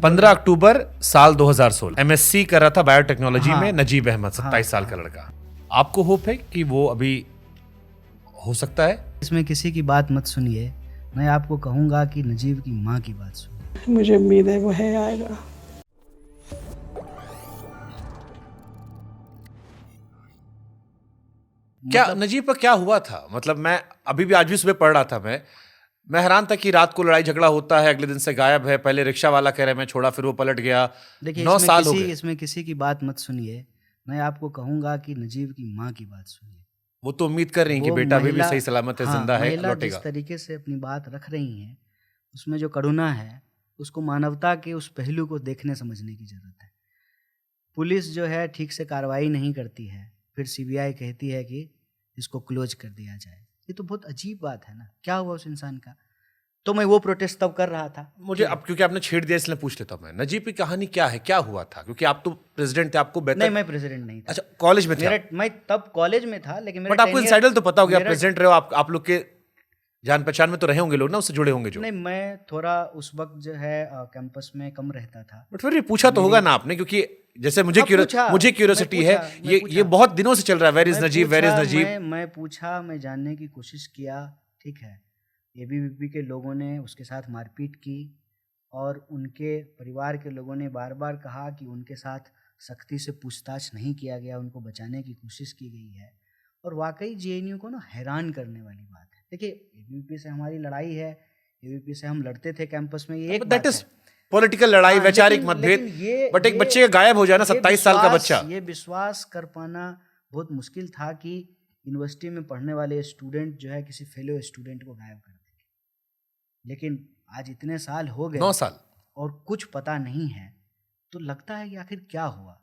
15 अक्टूबर साल 2016 एमएससी कर रहा था बायोटेक्नोलॉजी में नजीब अहमद 27 साल का लड़का। आपको होप है कि वो अभी हो सकता है? इसमें किसी की बात मत सुनिए, मैं आपको कहूंगा कि नजीब की माँ की बात सुनिए। मुझे उम्मीद है वो है आएगा। क्या नजीब का क्या हुआ था? मतलब मैं अभी भी आज भी सुबह पढ़ रहा था, मैं हैरान था कि रात को लड़ाई झगड़ा होता है, अगले दिन से गायब है। पहले रिक्शा वाला कह रहे मैं छोड़ा, फिर वो पलट गया। देखिए 9 साल हो गए। इसमें किसी की बात मत सुनिए, मैं आपको कहूंगा कि नजीब की माँ की बात सुनिए। वो तो उम्मीद कर रही हैं कि वो बेटा अभी भी महिला- सही सलामत है, हाँ, जिंदा है, महिला लौटेगा। जिस तरीके से अपनी बात रख रही हैं, उसमें जो करुणा है, उसको मानवता के उस पहलू को देखने समझने की जरूरत है। पुलिस जो है ठीक से कार्रवाई नहीं करती है, फिर सीबीआई कहती है कि इसको क्लोज कर दिया जाए। ये तो बहुत अजीब बात है ना। क्या हुआ उस इंसान का? तो मैं वो प्रोटेस्ट तब कर रहा था। मुझे अब क्योंकि आपने छेड़ दिया इसलिए पूछ लेता हूं मैं, नजीब की कहानी क्या है, क्या हुआ था? क्योंकि आप तो प्रेसिडेंट थे, आपको बेहतर। नहीं, मैं प्रेसिडेंट नहीं था। अच्छा, कॉलेज में थे आप? मैं तब कॉलेज में था, लेकिन बट आपको इनसाइडर तो पता हो गया, मेरा- प्रेसिडेंट रहे हो आप लोग के जान पहचान में तो रहे होंगे लोग ना, उससे जुड़े होंगे जो। नहीं, मैं थोड़ा उस वक्त जो है कैंपस में कम रहता था। बट फिर भी पूछा तो होगा ना आपने, क्योंकि जैसे मुझे क्यूरियोसिटी है, ये बहुत दिनों से चल रहा है, where is Najeeb, where is Najeeb. मैं पूछा, मैं जानने की कोशिश किया, ठीक है। एबीवीपी के लोगों ने उसके साथ मारपीट की और उनके परिवार के लोगों ने बार बार कहा कि उनके साथ सख्ती से पूछताछ नहीं किया गया, उनको बचाने की कोशिश की गई है। और वाकई जेएनयू को ना हैरान करने वाली बात है। देखिए, एबीवीपी से हमारी लड़ाई है, एबीवीपी से हम लड़ते थे कैंपस में, ये एक दैट बात इज है। पॉलिटिकल लड़ाई, हाँ, वैचारिक लेकिन मतभेद। बट एक बच्चे का गायब हो जाना, 27 साल का बच्चा। ये विश्वास कर पाना बहुत मुश्किल था कि यूनिवर्सिटी में पढ़ने वाले स्टूडेंट जो है किसी फेलो स्टूडेंट को गायब कर देंगे। लेकिन आज इतने साल हो गए, 9 साल, और कुछ पता नहीं है, तो लगता है कि आखिर क्या हुआ।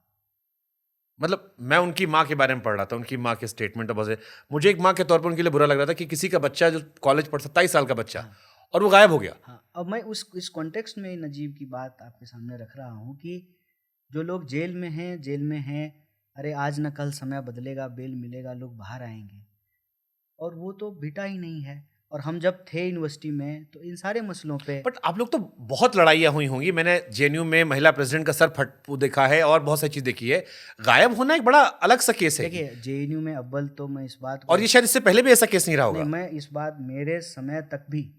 मतलब मैं उनकी माँ के बारे में पढ़ रहा था, उनकी माँ के स्टेटमेंट, बस मुझे एक माँ के तौर पर उनके लिए बुरा लग रहा था कि किसी का बच्चा जो कॉलेज पढ़ 27 साल का बच्चा, और वो गायब हो गया। हाँ, अब मैं इस कॉन्टेक्स्ट में नजीब की बात आपके सामने रख रहा हूँ कि जो लोग जेल में हैं, अरे आज न कल समय बदलेगा, बेल मिलेगा, लोग बाहर आएंगे, और वो तो बीटा ही नहीं है। और हम जब थे यूनिवर्सिटी में तो इन सारे मसलों पे। बट आप लोग तो बहुत लड़ाइयाँ हुई होंगी, मैंने जेएनयू में महिला प्रेसिडेंट का सर फट देखा है और बहुत सारी चीज देखी है। गायब होना एक बड़ा अलग सा केस है। देखिए, जेएनयू में अव्वल तो मैं इस बात और ये शायद इससे पहले भी ऐसा केस नहीं रहा होगा। नहीं, मैं इस बात, मेरे समय तक भी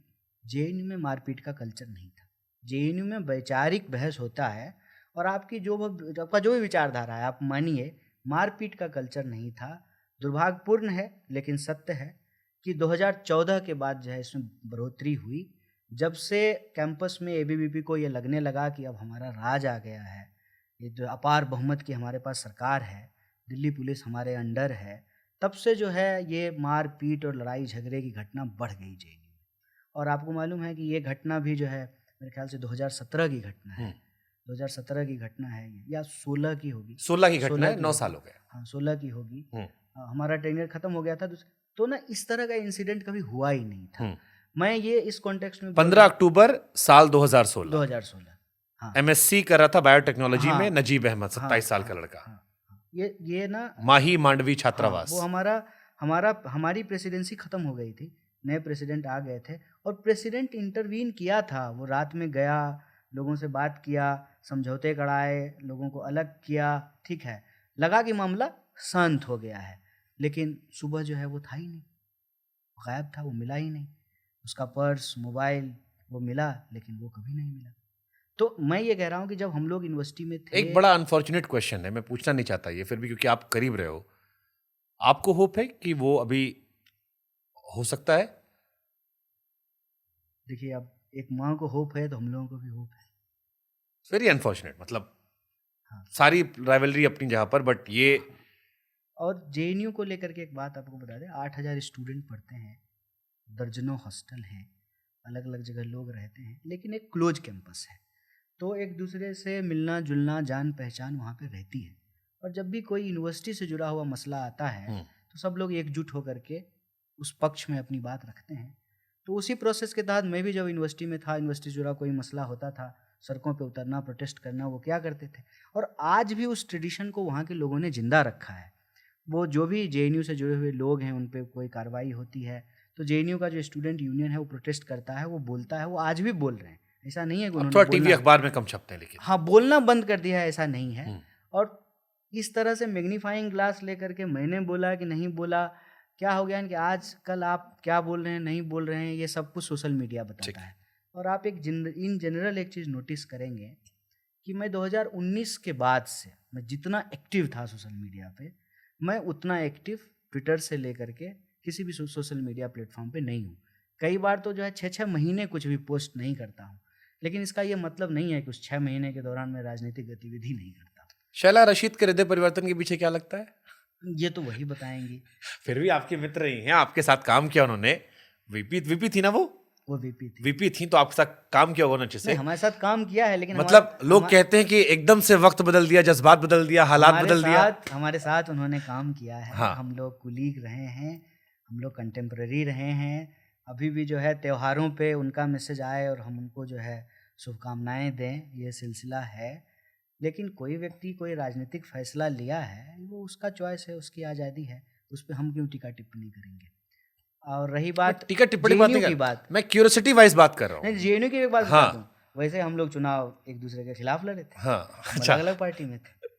जेएनयू में मारपीट का कल्चर नहीं था। जेएनयू में वैचारिक बहस होता है, और आपका जो भी विचारधारा है, आप मानिए, मारपीट का कल्चर नहीं था। दुर्भाग्यपूर्ण है लेकिन सत्य है कि 2014 के बाद जो है इसमें बढ़ोतरी हुई, जब से कैंपस में एबीवीपी को ये लगने लगा कि अब हमारा राज आ गया है, ये जो अपार बहुमत की हमारे पास सरकार है, दिल्ली पुलिस हमारे अंडर है, तब से जो है ये मारपीट और लड़ाई झगड़े की घटना बढ़ गई जेएनयू में। और आपको मालूम है कि ये घटना भी जो है मेरे ख्याल से 2017 की घटना है। 2017 की घटना है ये, या 16 की होगी। 16 की घटना है, 9 साल हो गए। हाँ, 16 की होगी। हमारा टेन्योर खत्म हो गया था, तो ना इस तरह का इंसिडेंट कभी हुआ ही नहीं था। मैं ये इस कॉन्टेक्स्ट में 15 अक्टूबर साल 2016 हाँ, एमएससी कर रहा था बायोटेक्नोलॉजी में नजीब अहमद 27 साल का लड़का। ये ना माही मांडवी छात्रावास। वो हमारी प्रेसिडेंसी खत्म हो गई थी, नए प्रेसिडेंट आ गए थे, और प्रेसिडेंट इंटरवीन किया था। वो रात में गया, लोगों से बात किया, समझौते कराए, लोगों को अलग किया, ठीक है, लगा कि मामला शांत हो गया है। लेकिन सुबह जो है वो था ही नहीं, गायब था, वो मिला ही नहीं। उसका पर्स, मोबाइल वो मिला, लेकिन वो कभी नहीं मिला। तो मैं ये कह रहा हूँ कि जब हम लोग यूनिवर्सिटी में थे, एक बड़ा अनफॉर्चुनेट क्वेश्चन है, मैं पूछना नहीं चाहता ये, फिर भी क्योंकि आप करीब रहे हो, आपको होप है कि वो अभी हो सकता है? देखिए, अब एक माँ को होप है तो हम लोगों को भी होप है। वेरी अनफॉर्चुनेट, मतलब हाँ, सारी राइवलरी अपनी जगह पर, बट ये। और जेएनयू को लेकर के एक बात आपको बता दें, 8000 स्टूडेंट पढ़ते हैं, दर्जनों हॉस्टल हैं, अलग अलग जगह लोग रहते हैं, लेकिन एक क्लोज कैंपस है, तो एक दूसरे से मिलना जुलना, जान पहचान वहाँ पे रहती है। और जब भी कोई यूनिवर्सिटी से जुड़ा हुआ मसला आता है तो सब लोग एकजुट होकर के उस पक्ष में अपनी बात रखते हैं। तो उसी प्रोसेस के तहत मैं भी जब यूनिवर्सिटी में था, यूनिवर्सिटी से जुड़ा कोई मसला होता था, सड़कों पे उतरना, प्रोटेस्ट करना, वो क्या करते थे। और आज भी उस ट्रेडिशन को वहाँ के लोगों ने जिंदा रखा है। वो जो भी जेएनयू से जुड़े हुए लोग हैं, उन पे कोई कार्रवाई होती है तो जेएनयू का जो स्टूडेंट यूनियन है वो प्रोटेस्ट करता है, वो बोलता है, वो आज भी बोल रहे हैं। ऐसा नहीं है कि अब उन्होंने थोड़ा टीवी बोलना, अखबार में कम छपते हैं लेकिन। हाँ बोलना बंद कर दिया है, ऐसा नहीं है। हम्म। और इस तरह से मैग्नीफाइंग ग्लास लेकर के मैंने बोला कि नहीं बोला, क्या हो गया कि आज कल आप क्या बोल रहे हैं नहीं बोल रहे हैं, ये सब कुछ सोशल मीडिया ठीक बताता है। और आप एक इन जनरल एक चीज़ नोटिस करेंगे कि मैं 2019 के बाद से मैं जितना एक्टिव था सोशल मीडिया पे, मैं उतना एक्टिव ट्विटर से लेकर के किसी भी सोशल मीडिया प्लेटफॉर्म पे नहीं हूँ। कई बार तो जो है 6-6 महीने कुछ भी पोस्ट नहीं करता हूँ, लेकिन इसका ये मतलब नहीं है कि उस 6 महीने के दौरान मैं राजनीतिक गतिविधि नहीं करता। शैला रशीद के हृदय परिवर्तन के पीछे क्या लगता है? ये तो वही बताएंगी। फिर भी आपके मित्र ही हैं, आपके साथ काम किया उन्होंने। वीपी थी ना वो वीपी थी। वीपी थी तो आपके साथ काम किया होगा अच्छे से। हमारे साथ काम किया है, लेकिन मतलब लोग कहते हैं कि एकदम से वक्त बदल दिया, जज्बात बदल दिया, हालात बदल दिया। हमारे साथ उन्होंने काम किया है। हाँ। हम लोग कुलीग रहे हैं, हम लोग कंटेम्प्रेरी रहे हैं। अभी भी जो है त्योहारों पे उनका मैसेज आए और हम उनको जो है शुभकामनाएं दें, ये सिलसिला है। लेकिन कोई व्यक्ति कोई राजनीतिक फैसला लिया है, वो उसका चॉइस है, उसकी आज़ादी है, उस पर हम क्यों टीका टिप्पणी करेंगे। और रही बात टीका टिप्पणी की बात, मैं क्यूरियोसिटी वाइज बात कर रहा हूँ। नहीं जेएनयू की एक बात हाँ। बता दूं, वैसे हम लोग चुनाव एक दूसरे के खिलाफ लड़े थे। हाँ, अच्छा। अलग अलग पार्टी में थे,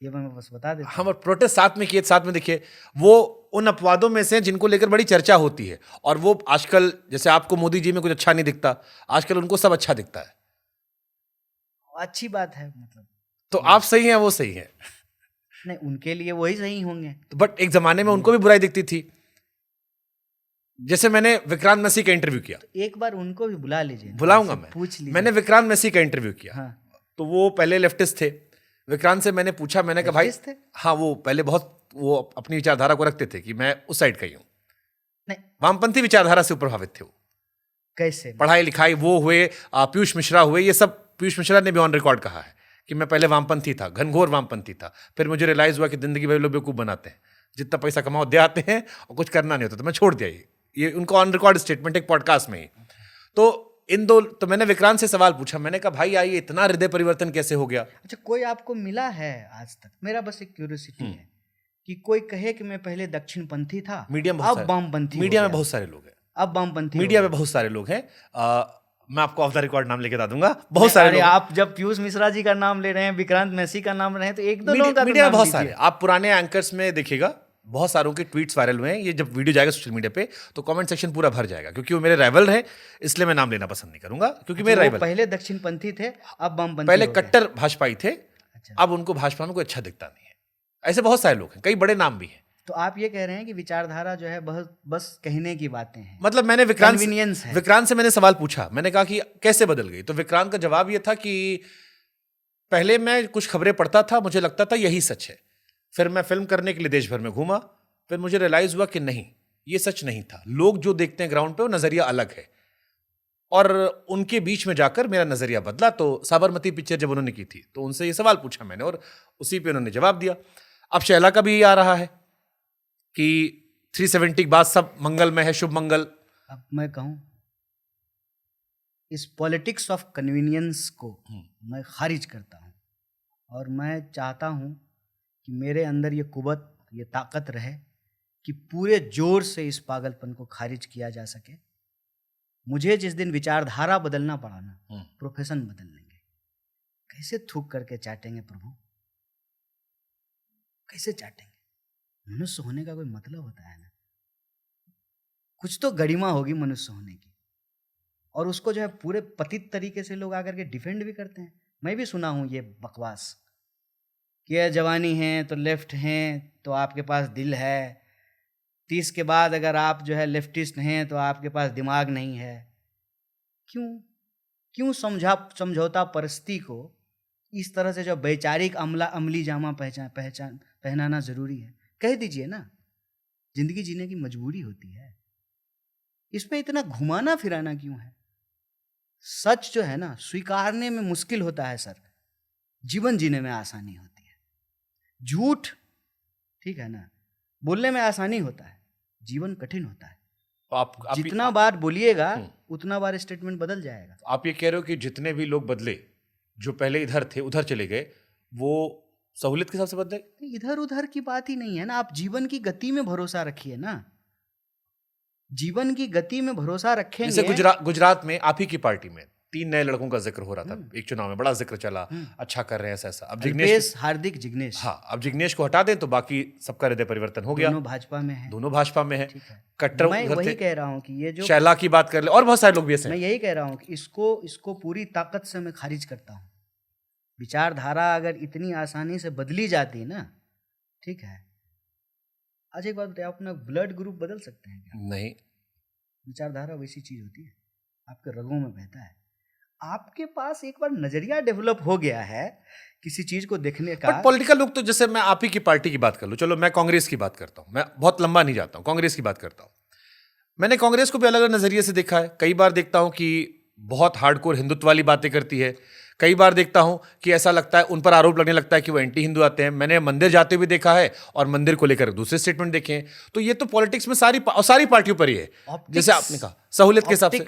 ये मैं बस बता देता हम और प्रोटेस्ट साथ में किए, साथ में देखिए। वो उन अपवादों में से जिनको लेकर बड़ी चर्चा होती है, और वो आजकल जैसे आपको मोदी जी में कुछ अच्छा नहीं दिखता, आजकल उनको सब अच्छा दिखता है। अच्छी बात है, मतलब तो आप सही हैं, वो सही है। नहीं, उनके लिए वही सही होंगे। बट एक जमाने में उनको भी बुराई दिखती थी। जैसे मैंने विक्रांत मैसी का इंटरव्यू किया, तो एक बार उनको भी बुला लीजिए, बुलाऊंगा मैं, पूछ लीजिए। मैंने विक्रांत मैसी का इंटरव्यू किया। हाँ। तो वो पहले लेफ्टिस्ट थे। विक्रांत से मैंने पूछा, मैंने कहा भाई, लेफ्टिस्ट थे? हाँ, वो पहले बहुत वो अपनी विचारधारा को रखते थे कि मैं उस साइड का ही हूँ, नहीं, वामपंथी विचारधारा से प्रभावित थे वो। कैसे पढ़ाई लिखाई वो हुए, पीयूष मिश्रा हुए, ये सब। पीयूष मिश्रा ने भी ऑन रिकॉर्ड कहा है कि मैं पहले वामपंथी था, घनघोर वामपंथी था। फिर मुझे रियलाइज हुआ कि जिंदगी भर लोग बेवकूफ बनाते हैं, जितना पैसा कमाओ दे आते हैं और कुछ करना नहीं होता, तो मैं छोड़ दिया। ये उनको ऑन रिकॉर्ड स्टेटमेंट एक पॉडकास्ट में ही। तो मैंने विक्रांत से सवाल पूछा, मैंने कहा भाई ये इतना हृदय परिवर्तन कैसे हो गया? अच्छा, कोई आपको मिला है आज तक? मेरा बस एक क्यूरियोसिटी है कि कोई कहे कि मैं पहले दक्षिणपंथी था, मीडिया में अब वामपंथी। मीडिया में बहुत सारे लोग हैं, अब वामपंथी। मीडिया में बहुत सारे लोग हैं। मैं आपको ऑफ द रिकॉर्ड नाम लेके बता दूंगा, बहुत सारे लोग। आप जब पीयूष मिश्रा जी का नाम ले रहे हैं, विक्रांत मैसी का नाम ले रहे हैं, तो एक दो लोगों का मीडिया में बहुत सारे, आप पुराने एंकर्स में देखिएगा, बहुत सारों के ट्वीट्स वायरल हुए हैं। ये जब वीडियो जाएगा सोशल मीडिया पे तो कमेंट सेक्शन पूरा भर जाएगा, क्योंकि वो मेरे राइवल हैं, इसलिए मैं नाम लेना पसंद नहीं करूंगा, क्योंकि मेरे राइवल पहले दक्षिणपंथी थे, अब वामपंथी। पहले कट्टर भाजपाई थे, अच्छा। अब उनको भाजपा में कोई अच्छा दिखता नहीं है। ऐसे बहुत सारे लोग हैं, कई बड़े नाम भी हैं। तो आप ये कह रहे हैं कि विचारधारा जो है बस कहने की बातें हैं। मतलब मैंने विक्रांत से मैंने सवाल पूछा, मैंने कहा कि कैसे बदल गई? तो विक्रांत का जवाब ये था कि पहले मैं कुछ खबरें पढ़ता था, मुझे लगता था यही सच है। फिर मैं फिल्म करने के लिए देश भर में घूमा, फिर मुझे रियलाइज हुआ कि नहीं, ये सच नहीं था। लोग जो देखते हैं ग्राउंड पे वो नजरिया अलग है, और उनके बीच में जाकर मेरा नजरिया बदला। तो साबरमती पिक्चर जब उन्होंने की थी तो उनसे ये सवाल पूछा मैंने, और उसी पे उन्होंने जवाब दिया। अब शैला का भी आ रहा है कि 370 के बाद सब मंगलमय है, शुभ मंगल। अब मैं कहूं, इस पॉलिटिक्स ऑफ कन्वीनियंस को मैं खारिज करता हूं, और मैं चाहता हूं कि मेरे अंदर ये कुव्वत, ये ताकत रहे कि पूरे जोर से इस पागलपन को खारिज किया जा सके। मुझे जिस दिन विचारधारा बदलना पड़ा ना, प्रोफेशन बदल लेंगे। कैसे थूक करके चाटेंगे प्रभु, कैसे चाटेंगे? मनुष्य होने का कोई मतलब होता है ना, कुछ तो गरिमा होगी मनुष्य होने की। और उसको जो है पूरे पतित तरीके से लोग आकर के डिफेंड भी करते हैं। मैं भी सुना हूं ये बकवास कि ये जवानी है तो लेफ्ट हैं तो आपके पास दिल है, 30 के बाद अगर आप जो है लेफ्टिस्ट हैं तो आपके पास दिमाग नहीं है। क्यों समझौता परस्ती को इस तरह से जो वैचारिक अमली जामा पहनाना जरूरी है? कह दीजिए ना, जिंदगी जीने की मजबूरी होती है, इसमें इतना घुमाना फिराना क्यों है? सच जो है ना स्वीकारने में मुश्किल होता है सर, जीवन जीने में आसानी होती है। झूठ ठीक है ना, बोलने में आसानी होता है, जीवन कठिन होता है। आप जितना बार बोलिएगा उतना बार स्टेटमेंट बदल जाएगा। आप ये कह रहे हो कि जितने भी लोग बदले, जो पहले इधर थे उधर चले गए, वो सहूलियत के हिसाब से बदले? इधर उधर की बात ही नहीं है ना, आप जीवन की गति में भरोसा रखिए ना, जीवन की गति में भरोसा रखेंगे। जैसे गुजरात में आप ही की पार्टी में 3 नए लड़कों का जिक्र हो रहा था एक चुनाव में, बड़ा जिक्र चला, अच्छा कर रहे हैं ऐसा। अब अल्पेश, हार्दिक, जिग्नेश। हाँ, अब जिग्नेश को हटा दें तो बाकी सबका हृदय परिवर्तन हो गया। दोनों भाजपा में है। दोनों भाजपा में है। ठीक है। कट्टर मैं वही कह रहा हूँ कि ये जो शैला की बात कर ले, और बहुत सारे लोग भी ऐसे मैं यही कह रहा हूँ कि इसको पूरी ताकत से मैं खारिज करता हूँ। विचारधारा अगर इतनी आसानी से बदली जाती ना, ठीक है। अच्छा एक बात बताइए, आप अपना ब्लड ग्रुप बदल सकते हैं क्या? नहीं, विचारधारा वैसी चीज होती है, आपके रगों में बहता है। आपके पास एक बार नजरिया डेवलप हो गया है किसी चीज को देखने का। बट पॉलिटिकल लोग तो, जैसे मैं आप ही की पार्टी की बात कर लूं, चलो मैं कांग्रेस की बात करता हूं, मैं बहुत लंबा नहीं जाता हूं, कांग्रेस की बात करता हूं। मैंने कांग्रेस को भी अलग अलग नजरिए से देखा है। कई बार देखता हूं कि बहुत हार्डकोर हिंदुत्व वाली बातें करती है, कई बार देखता हूं कि ऐसा लगता है, उन पर आरोप लगने लगता है कि वो एंटी हिंदू आते हैं। मैंने मंदिर जाते हुए देखा है और मंदिर को लेकर दूसरे स्टेटमेंट देखे हैं। तो ये तो पॉलिटिक्स में सारी पार्टियों पर ही है। जैसे आपने कहा सहूलियत के हिसाब से,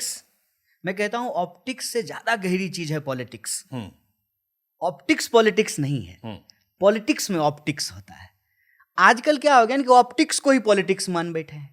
मैं कहता हूं ऑप्टिक्स से ज्यादा गहरी चीज है पॉलिटिक्स। ऑप्टिक्स पॉलिटिक्स नहीं है, पॉलिटिक्स में ऑप्टिक्स होता है। आजकल क्या हो गया कि ऑप्टिक्स को ही पॉलिटिक्स मान बैठे हैं।